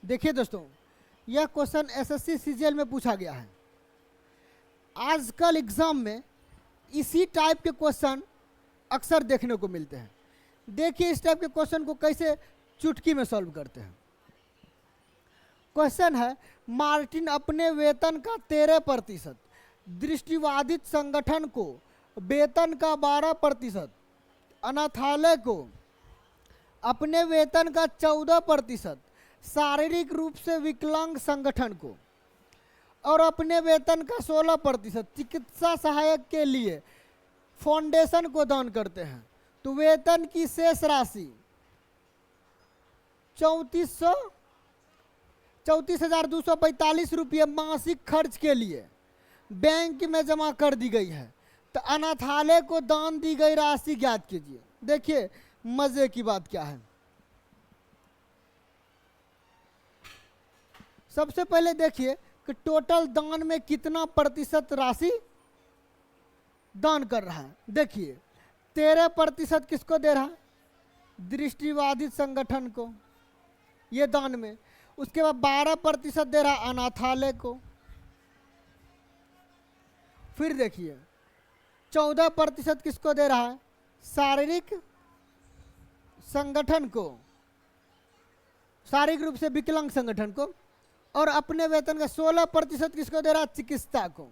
देखिए दोस्तों, यह क्वेश्चन एसएससी सीजीएल में पूछा गया है। आजकल एग्जाम में इसी टाइप के क्वेश्चन अक्सर देखने को मिलते हैं। देखिए इस टाइप के क्वेश्चन को कैसे चुटकी में सॉल्व करते हैं। क्वेश्चन है, मार्टिन अपने वेतन का 13% दृष्टिबाधित संगठन को वेतन का 12%, अनाथालय को अपने वेतन का 14%, शारीरिक रूप से विकलांग संगठन को और अपने वेतन का 16% चिकित्सा सहायक के लिए फाउंडेशन को दान करते हैं, तो वेतन की शेष राशि 34,245 रुपये मासिक खर्च के लिए बैंक में जमा कर दी गई है। तो अनाथालय को दान दी गई राशि ज्ञात कीजिए। देखिए मजे की बात क्या है। सबसे पहले देखिए कि टोटल दान में कितना प्रतिशत राशि दान कर रहा है। देखिए 13% किसको दे रहा है? दृष्टिबाधित संगठन को, ये दान में। उसके बाद 12% दे रहा है अनाथालय को। फिर देखिए 14% किसको दे रहा है? शारीरिक संगठन को, शारीरिक रूप से विकलांग संगठन को। और अपने वेतन का 16% किसको दे रहा है? चिकित्सा को।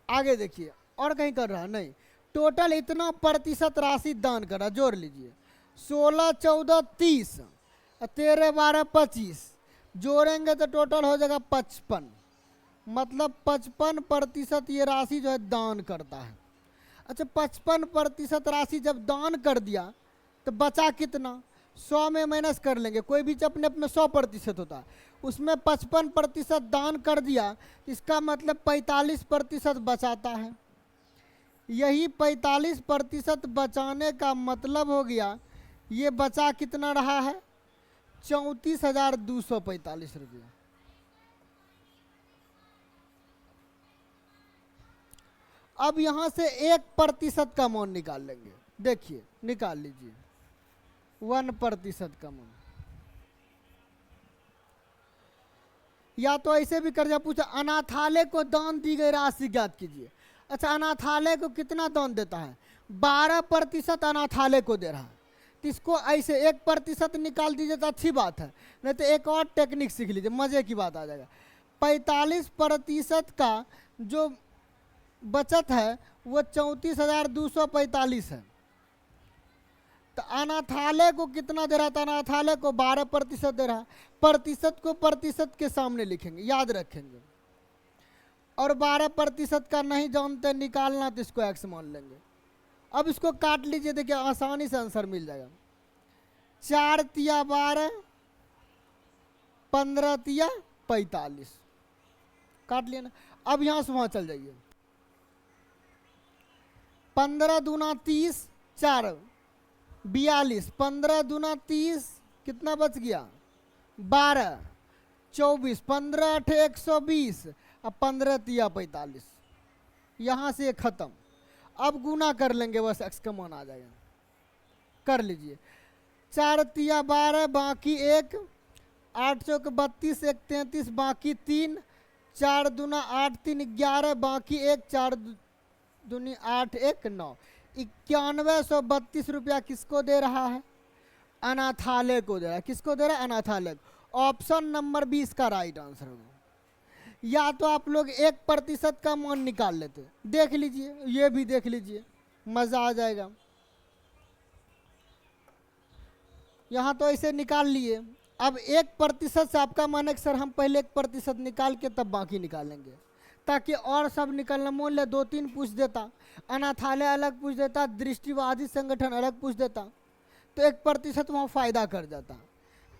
आगे देखिए और कहीं कर रहा है? नहीं, टोटल इतना प्रतिशत राशि दान कर रहा। जोड़ लीजिए 16, 14, 30, 13, 12, 25 जोड़ेंगे तो टोटल हो जाएगा 55। मतलब 55% ये राशि जो है दान करता है। अच्छा, 55% राशि जब दान कर दिया तो बचा कितना? 100 में माइनस कर लेंगे। कोई भी अपने अपने 100% होता है, उसमें 55% दान कर दिया, इसका मतलब 45% बचाता है। यही 45% बचाने का मतलब हो गया, ये बचा कितना रहा है? 34,245 रुपये। अब यहां से 1% का अमाउंट निकाल लेंगे। देखिए निकाल लीजिए 1% का अमाउंट। या तो ऐसे भी कर जा पूछा, अनाथालय को दान दी गई राशि ज्ञात कीजिए। अच्छा, अनाथालय को कितना दान देता है? 12% अनाथालय को दे रहा है। तो इसको ऐसे 1% निकाल दीजिए तो अच्छी बात है, नहीं तो एक और टेक्निक सीख लीजिए, मजे की बात आ जाएगा। 45% का जो बचत है वो 34,245 है। तो अनाथालय को कितना दे रहा था? अनाथालय को 12% दे रहा है। प्रतिशत को प्रतिशत के सामने लिखेंगे, याद रखेंगे। और 12% का नहीं जानते निकालना तो इसको एक्स मान लेंगे। अब इसको काट लीजिए, देखिए आसानी से आंसर मिल जाएगा। 4 तिया 12, 15 तिया 45, काट लिया ना। अब यहां से वहां चल जाइए। 15 दूना 30, 4 42, 15 दूना 30, कितना बच गया? 12, 24, 15 8 120, अब 15 तिया 45। यहां से खत्म। अब गुना कर लेंगे, बस एक्स का मान आ जाएगा। कर लीजिए 4 तिया 12, बाकी 1, 8 चौक 32, 1 33, बाकी 3, 4 दूना 8 3 11, बाकी 1, 4 दूनी 8 1 9। 9132 रुपया किसको दे रहा है? अनाथालय को दे रहा है। किसको दे रहा है? अनाथालय को। ऑप्शन नंबर 20 का राइट आंसर होगा। या तो आप लोग 1% का मान निकाल लेते, देख लीजिए, ये भी देख लीजिए, मजा आ जाएगा। यहां तो ऐसे निकाल लिए। अब 1% से आपका मन है कि सर हम पहले 1% निकाल के तब बाकी निकालेंगे, ताकि और सब निकलना। मान ले 2-3 पूछ देता, अनाथालय अलग पूछ देता, दृष्टिबाधित संगठन अलग पूछ देता, तो 1% वहाँ फायदा कर जाता।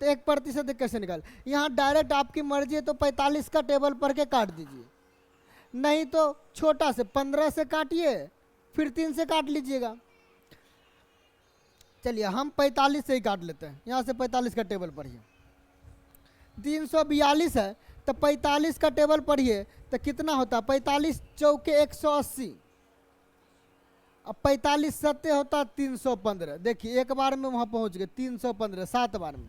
तो 1% कैसे निकाल? यहाँ डायरेक्ट आपकी मर्जी है तो 45 का टेबल पढ़ के काट दीजिए, नहीं तो छोटा से 15 से काटिए, फिर 3 से काट लीजिएगा। चलिए हम 45 से ही काट लेते हैं। यहाँ से 45 का टेबल पढ़िए। 342 है तो 45 का टेबल पढ़िए तो कितना होता है? 45 चौके 180, अब 45 सत्ते होता 315। देखिए एक बार में वहां पहुंच गए 315, 7 बार में।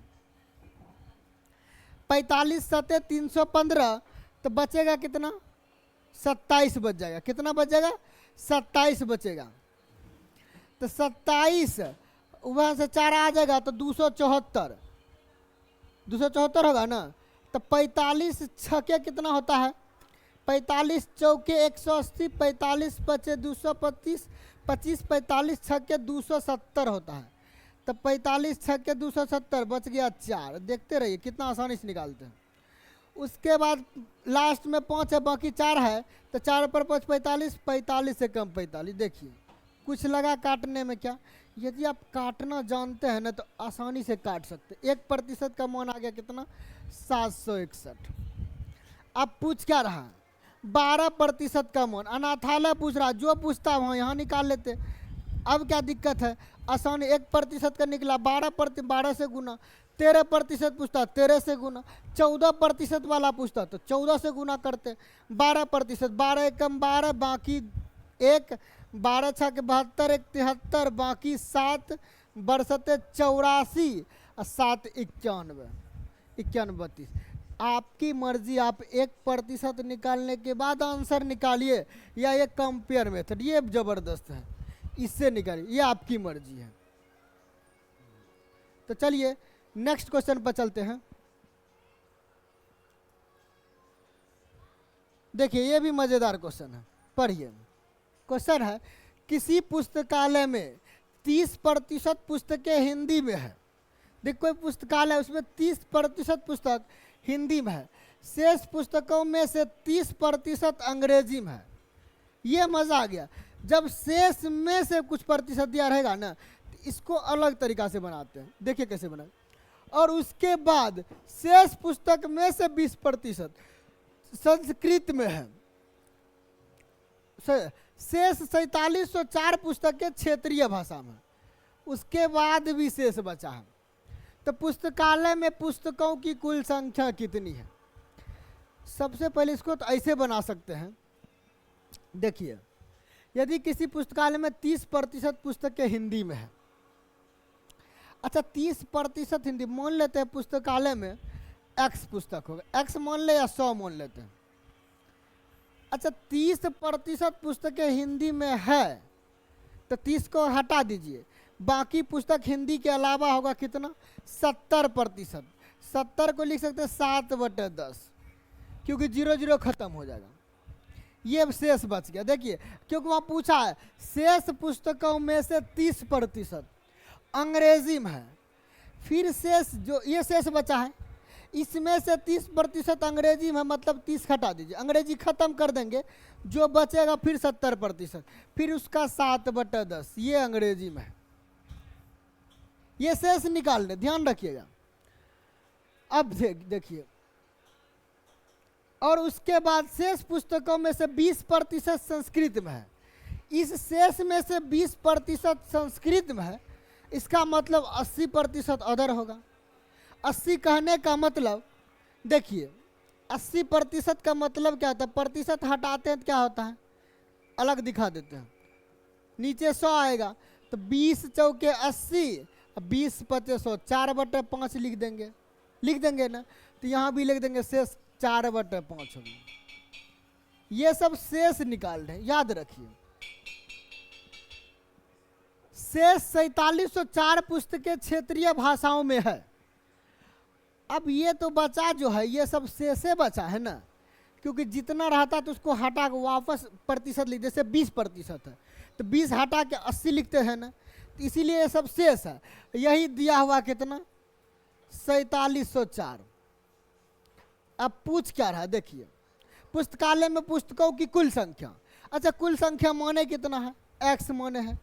45 सते 315, तो बचेगा कितना? 27 बच जाएगा। कितना बच जाएगा? 27 बचेगा। तो 27 वहां से 4 आ जाएगा तो 274, 274 होगा ना। तो 45 छके कितना होता है? 45 चौके 180, 45 पचे 225, 25 45 छके 270 होता है। तो 45 छके 270 बच गया 4। देखते रहिए कितना आसानी से निकालते हैं। उसके बाद लास्ट में 5 है, बाकी 4 है, तो 4 पर 5 45, 45 से कम 45। देखिए कुछ लगा काटने में क्या? यदि आप काटना जानते हैं ना तो आसानी से काट सकते। 1% का मान आ गया कितना? 761। अब पूछ क्या रहा? 12% का मान। अनाथालय पूछ रहा, जो पूछता वहाँ यहाँ निकाल लेते। अब क्या दिक्कत है? आसानी। 1% का निकला, 12 से गुना। 13% पूछता, 13 से गुना। 14% वाला पूछता तो 14 से गुना करते। 12%, 12 एकम 12, बाकी 1, 12 छक 72, 1 73, बाकी 7, बरसते 84, 7 91, 91 32। आपकी मर्जी, आप 1% निकालने के बाद आंसर निकालिए या ये कंपेयर मेथड, ये जबरदस्त है, इससे निकालिए, ये आपकी मर्जी है। तो चलिए नेक्स्ट क्वेश्चन पर चलते हैं। देखिए ये भी मजेदार क्वेश्चन है, पढ़िए। क्वेश्चन है, किसी पुस्तकालय में 30% पुस्तकें हिंदी में है। देखो कोई पुस्तकालय, उसमें 30% पुस्तक हिंदी में है, शेष पुस्तकों में से 30% अंग्रेजी में है। ये मजा आ गया। जब शेष में से कुछ प्रतिशत दिया रहेगा ना, तो इसको अलग तरीका से बनाते हैं। देखिए कैसे बनाए। और उसके बाद शेष पुस्तक में से 20% संस्कृत में है। शेष 4704 पुस्तकें क्षेत्रीय भाषा में, उसके बाद भी शेष बचा है। तो पुस्तकालय में पुस्तकों की कुल संख्या कितनी है? सबसे पहले इसको तो ऐसे बना सकते हैं। देखिए यदि किसी पुस्तकालय में 30% पुस्तकें हिंदी में है, अच्छा 30% हिंदी मान लेते हैं, पुस्तकालय में X पुस्तक होगा, X मान ले या 100 मान लेते हैं। अच्छा 30% पुस्तकें हिंदी में है तो 30 को हटा दीजिए, बाकी पुस्तक हिंदी के अलावा होगा कितना? 70%। 70 को लिख सकते हैं 7/10, क्योंकि 0 खत्म हो जाएगा। ये शेष बच गया। देखिए क्योंकि वहाँ पूछा है शेष पुस्तकों में से 30% अंग्रेजी में है, फिर शेष जो ये शेष बचा है इसमें से 30% अंग्रेजी में, मतलब 30 हटा दीजिए, अंग्रेजी खत्म कर देंगे, जो बचेगा फिर 70%, फिर उसका 7/10 ये अंग्रेजी में है। ये शेष निकाल लें, ध्यान रखिएगा। अब देखिए, और उसके बाद शेष पुस्तकों में से 20% संस्कृत में है। इस शेष में से 20% संस्कृत में है, इसका मतलब 80% अदर होगा। 80 कहने का मतलब, देखिए 80% का मतलब क्या होता है? प्रतिशत हटाते हैं तो क्या होता है? अलग दिखा देते हैं। नीचे 100 आएगा तो 20 चौके 80, 20 पचे 100, 4/5 लिख देंगे ना। तो यहाँ भी लिख देंगे शेष 4/5 होगा। ये सब शेष निकाल रहे, याद रखिए। शेष 4704 पुस्तकें क्षेत्रीय भाषाओं में है। अब ये तो बचा जो है, ये सब शेषे बचा है ना, क्योंकि जितना रहता तो उसको हटा के वापस प्रतिशत लिख, जैसे 20% है तो 20 हटा के 80 लिखते हैं ना, तो इसीलिए ये सब शेष है। यही दिया हुआ कितना? 4704। अब पूछ क्या रहा? देखिए पुस्तकालय में पुस्तकों की कुल संख्या। अच्छा कुल संख्या माने कितना है? X माने है,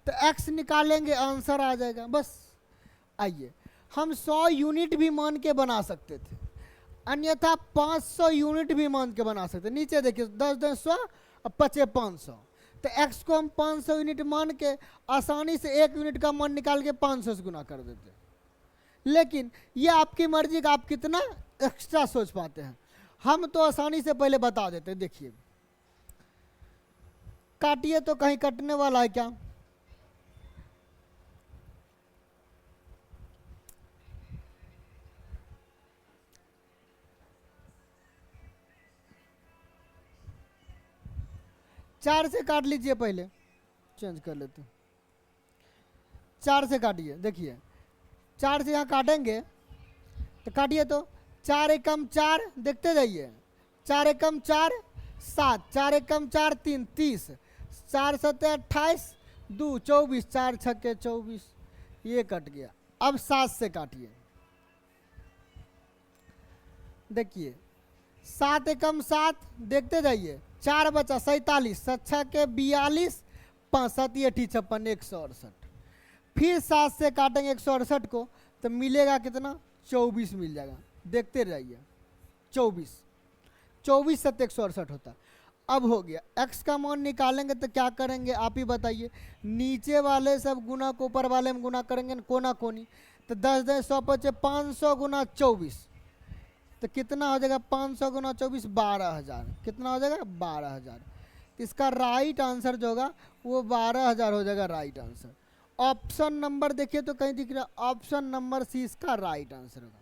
तो X निकालेंगे, आंसर आ जाएगा। बस आइए, हम 100 यूनिट भी मान के बना सकते थे, अन्यथा 500 यूनिट भी मान के बना सकते। नीचे देखिए 10 10 100 और 5 500, तो X को हम 500 यूनिट मान के आसानी से 1 यूनिट का मान निकाल के 500 से गुना कर देते। लेकिन ये आपकी मर्जी का, आप कितना एक्स्ट्रा सोच पाते हैं। हम तो आसानी से पहले बता देते। देखिए काटिए तो कहीं कटने वाला है क्या? 4 से काट लीजिए, पहले चेंज कर लेते हैं, 4 से काटिए। देखिए 4 से यहाँ काटेंगे तो काटिए, तो 4 एकम 4, देखते जाइए, 4 एकम 4 7, 4 एकम 4 3 30, 4 सत्ते 28, 2 24, 4 छक्के 24, ये कट गया। अब 7 से काटिए, देखिए 7 एकम 7, देखते जाइए, 4 बचा 47, 7 छक्के 42, 5 7 56, 168। फिर 7 से काटेंगे 168 को तो मिलेगा कितना, 24 मिल जाएगा। देखते रहिए, 24 24 7 168 होता। अब हो गया, x का मान निकालेंगे तो क्या करेंगे आप ही बताइए। नीचे वाले सब गुना को ऊपर वाले में गुना करेंगे, कोना कोनी, तो 10 10 100 बचे 500 गुना 24, तो कितना हो जाएगा 500 गुना 24, 12,000। कितना हो जाएगा 12,000। तो इसका राइट आंसर जो होगा वो 12,000 हो जाएगा राइट आंसर। ऑप्शन नंबर देखिए तो कहीं दिख रहा है, ऑप्शन नंबर सी इसका राइट आंसर होगा।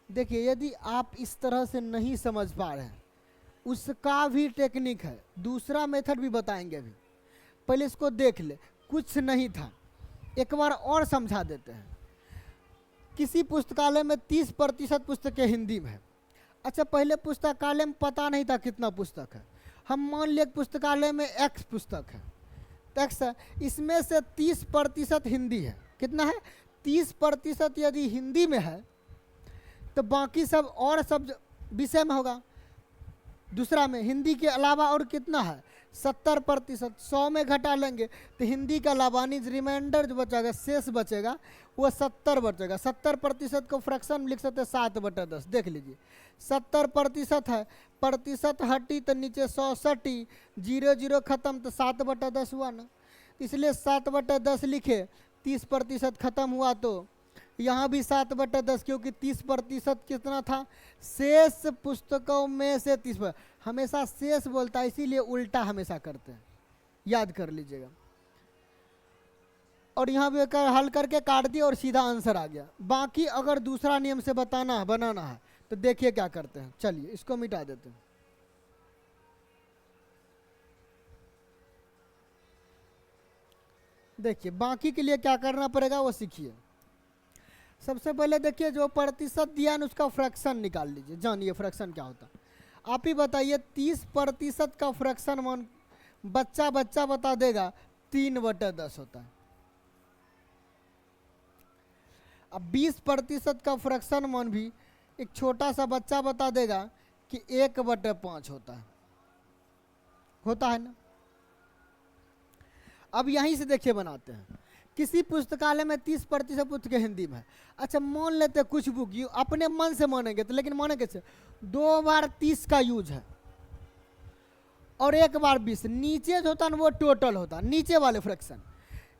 देखिए यदि आप इस तरह से नहीं समझ पा रहे हैं, उसका भी टेक्निक है, दूसरा मेथड भी बताएंगे अभी, पहले इसको देख ले। कुछ नहीं था, एक बार और समझा देते हैं। किसी पुस्तकालय में 30% पुस्तकें हिंदी में है। अच्छा, पहले पुस्तकालय में पता नहीं था कितना पुस्तक है, हम मान लिया पुस्तकालय में X पुस्तक है, एक्स है, इसमें से 30% हिंदी है। कितना है 30% यदि हिंदी में है तो बाकी सब और सब विषय में होगा। दूसरा में हिंदी के अलावा और कितना है 70%, 100 में घटा लेंगे तो हिंदी का अलावा रिमाइंडर जो बचेगा, शेष बचेगा वो 70 बचेगा। 70% को फ्रैक्शन लिख सकते हैं 7/10। देख लीजिए 70% है, प्रतिशत हटी तो नीचे 100 सटी, 0 0 खत्म तो 7/10 हुआ ना, इसलिए 7/10 लिखे। 30% खत्म हुआ तो यहाँ भी 7/10, क्योंकि 30% कितना था, शेष पुस्तकों में से 30%। हमेशा शेष बोलता है, इसीलिए उल्टा हमेशा करते हैं, याद कर लीजिएगा। और यहाँ भी हल करके काट दिया और सीधा आंसर आ गया। बाकी अगर दूसरा नियम से बनाना है तो देखिए क्या करते हैं। चलिए इसको मिटा देते हैं। देखिए बाकी के लिए क्या करना पड़ेगा वो सीखिए। सबसे पहले देखिए जो प्रतिशत दिया है उसका फ्रैक्शन निकाल लीजिए। जानिए फ्रैक्शन क्या होता है। आप ही बताइए 30% का फ्रैक्शन मान बच्चा बता देगा 3/10 होता है। अब 20% का फ्रैक्शन मान भी एक छोटा सा बच्चा बता देगा कि 1/5 होता है ना। अब यहीं से देखिए बनाते हैं। किसी पुस्तकालय में 30% पुस्तकें हिंदी में है। अच्छा मान लेते हैं कुछ बुक अपने मन से मानेंगे तो, लेकिन माने कैसे, 2 बार 30 का यूज है और 1 बार 20। नीचे जो होता है ना वो टोटल होता है, नीचे वाले फ्रैक्शन।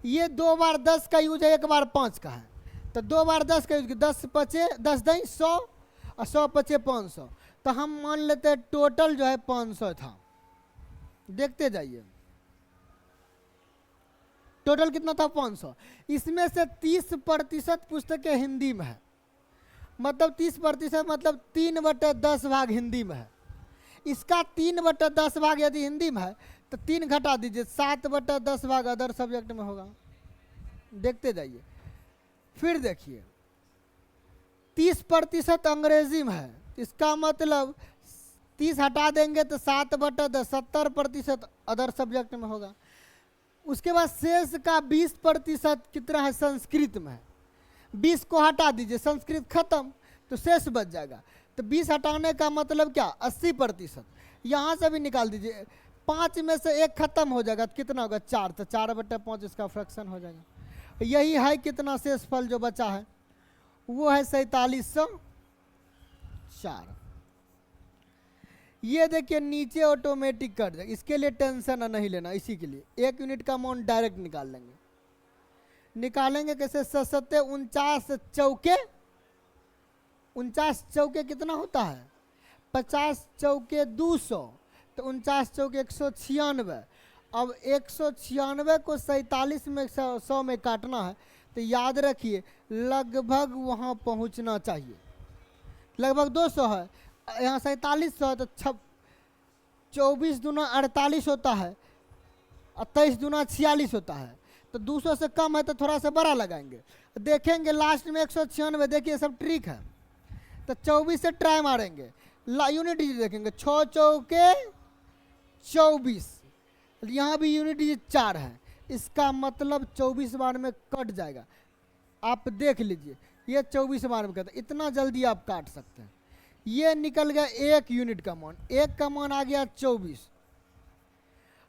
ये 2 बार 10 का यूज है, 1 बार 5 का है, तो 2 बार 10 का यूज, 10 पचे 10 दई 100 और 100 पचे 500। तो हम मान लेते हैं टोटल जो है 500 था। देखते जाइए टोटल कितना था 500। इसमें से 30% पुस्तकें हिंदी में है, मतलब 30% मतलब 3/10 भाग हिंदी में है। इसका 3/10 भाग यदि हिंदी में है तो 3 घटा दीजिए, 7/10 भाग अदर सब्जेक्ट में होगा। देखते जाइए। फिर देखिए 30% अंग्रेजी में है, इसका मतलब 30 हटा देंगे तो 7/10, 70% अदर सब्जेक्ट में होगा। उसके बाद शेष का 20% कितना है संस्कृत में है। 20 को हटा दीजिए, संस्कृत खत्म तो शेष बच जाएगा। तो 20 हटाने का मतलब क्या 80%। यहाँ से भी निकाल दीजिए, 5 में से 1 खत्म हो जाएगा तो कितना होगा 4, तो 4/5 इसका फ्रैक्शन हो जाएगा। यही है कितना शेष फल जो बचा है वो है 4704। ये देखिए नीचे ऑटोमेटिक कट जाएगा, इसके लिए टेंशन नहीं लेना। इसी के लिए 1 यूनिट का अमाउंट डायरेक्ट निकालेंगे कैसे, 7 49 चौके 49 चौके कितना होता है 50 चौके 200, तो 49 चौके 196। अब 196 को 47 में 100 में काटना है तो याद रखिए लगभग वहाँ पहुँचना चाहिए। लगभग 200 है, यहाँ 4700 है तो 24 दूना 48 होता है और 23 दूना 46 होता है। तो 200 से कम है तो थोड़ा सा बड़ा लगाएंगे, देखेंगे लास्ट में 196। देखिए सब ट्रिक है। तो 24 से ट्राई मारेंगे, यूनिट डिजिट देखेंगे, 6 चौके 24, यहाँ भी यूनिट डिजिट 4 है, इसका मतलब 24 बार में कट जाएगा। आप देख लीजिए ये 24 बार में कटा, इतना जल्दी आप काट सकते हैं। ये निकल गया 1 यूनिट का मान, 1 का मान आ गया 24।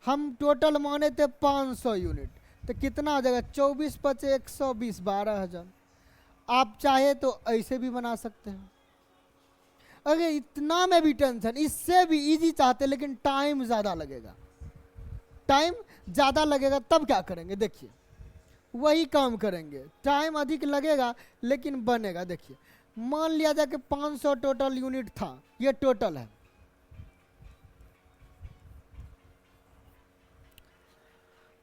हम टोटल माने थे 500 यूनिट, तो कितना हो जाएगा 24 × 120 12,000। आप चाहे तो ऐसे भी बना सकते हैं। अगर इतना में भी टेंशन, इससे भी इजी चाहते लेकिन टाइम ज़्यादा लगेगा, टाइम ज़्यादा लगेगा, तब क्या करेंगे देखिए, वही काम करेंगे, टाइम अधिक लगेगा लेकिन बनेगा। देखिए मान लिया जाए कि 500 टोटल यूनिट था, ये टोटल है।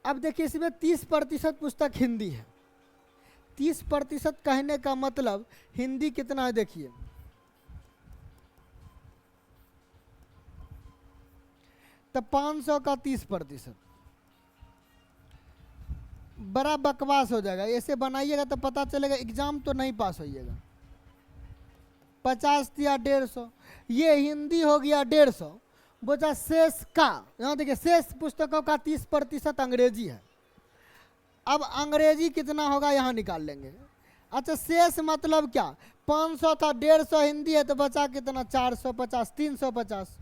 अब देखिए इसमें 30% पुस्तक हिंदी है। 30% कहने का मतलब हिंदी कितना है देखिए, तो 500 का 30%, बड़ा बकवास हो जाएगा। ऐसे बनाइएगा तो पता चलेगा एग्जाम तो नहीं पास होइएगा। 50 या 150, ये हिंदी हो गया 150। बोझा शेष का, यहाँ देखिए शेष पुस्तकों का 30% अंग्रेजी है। अब अंग्रेजी कितना होगा यहाँ निकाल लेंगे। अच्छा शेष मतलब क्या, 500 था, 150 हिंदी है, तो बचा कितना 450, 350।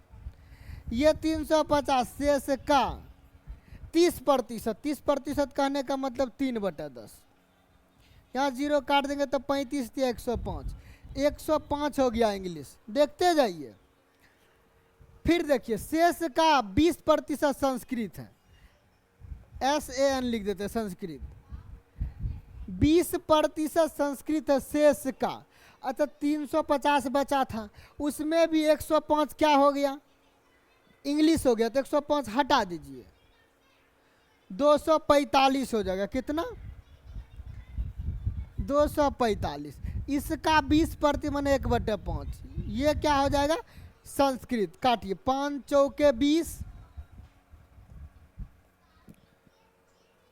ये 350 शेष का 30%, 30% कहने का मतलब 3/10। यहाँ 0 काट देंगे तो 35 या 105, 105 हो गया इंग्लिश। देखते जाइए। फिर देखिए शेष का 20% संस्कृत है, SAN लिख देते हैं संस्कृत, 20% संस्कृत है शेष का। अच्छा 350 बचा था, उसमें भी 105 क्या हो गया, इंग्लिश हो गया, तो 105 हटा दीजिए, 245 हो जाएगा। कितना 245, इसका 20% मैंने 1/5, ये क्या हो जाएगा संस्कृत। काटिए 5 चौके 20,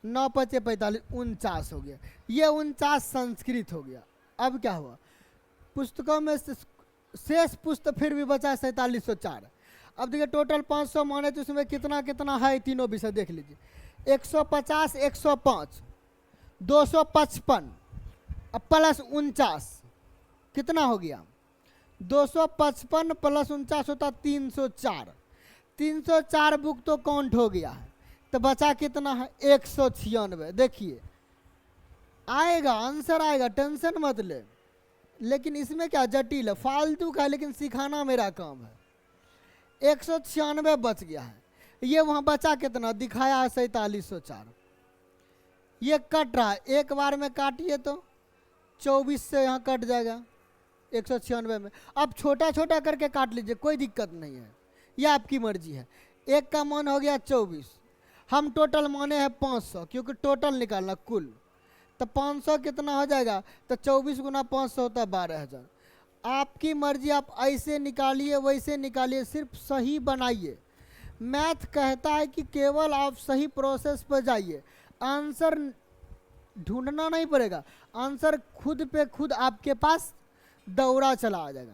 9 × 5 = 45, 49 हो गया। ये 49 संस्कृत हो गया। अब क्या हुआ, पुस्तकों में शेष पुस्तक फिर भी बचा 4704। अब देखिए टोटल 500 माने तो उसमें कितना कितना है, तीनों विषय देख लीजिए, 150, 105, 255 प्लस 49, कितना हो गया 255 प्लस 49 होता 304। 304 बुक तो काउंट हो गया है, तो बचा कितना है 196। देखिए आएगा आंसर आएगा, टेंशन मत ले। लेकिन इसमें क्या जटिल है, फालतू का, लेकिन सिखाना मेरा काम है। 196 बच गया है। ये वहाँ बचा कितना दिखाया है 4704। ये कट रहा है, एक बार में काटिए तो 24 से यहाँ कट जाएगा 196 में। अब छोटा छोटा करके काट लीजिए, कोई दिक्कत नहीं है, यह आपकी मर्जी है। एक का मान हो गया 24, हम टोटल माने हैं 500, क्योंकि टोटल निकालना कुल। तो 500 कितना हो जाएगा, तो 24 × 500 होता है 12,000। आपकी मर्जी, आप ऐसे निकालिए वैसे निकालिए, सिर्फ सही बनाइए। मैथ कहता है कि केवल आप सही प्रोसेस पर जाइए, आंसर ढूंढना नहीं पड़ेगा, आंसर खुद पे खुद आपके पास दौड़ा चला आ जाएगा।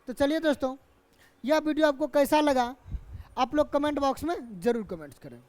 तो चलिए दोस्तों, यह वीडियो आपको कैसा लगा आप लोग कमेंट बॉक्स में ज़रूर कमेंट्स करें।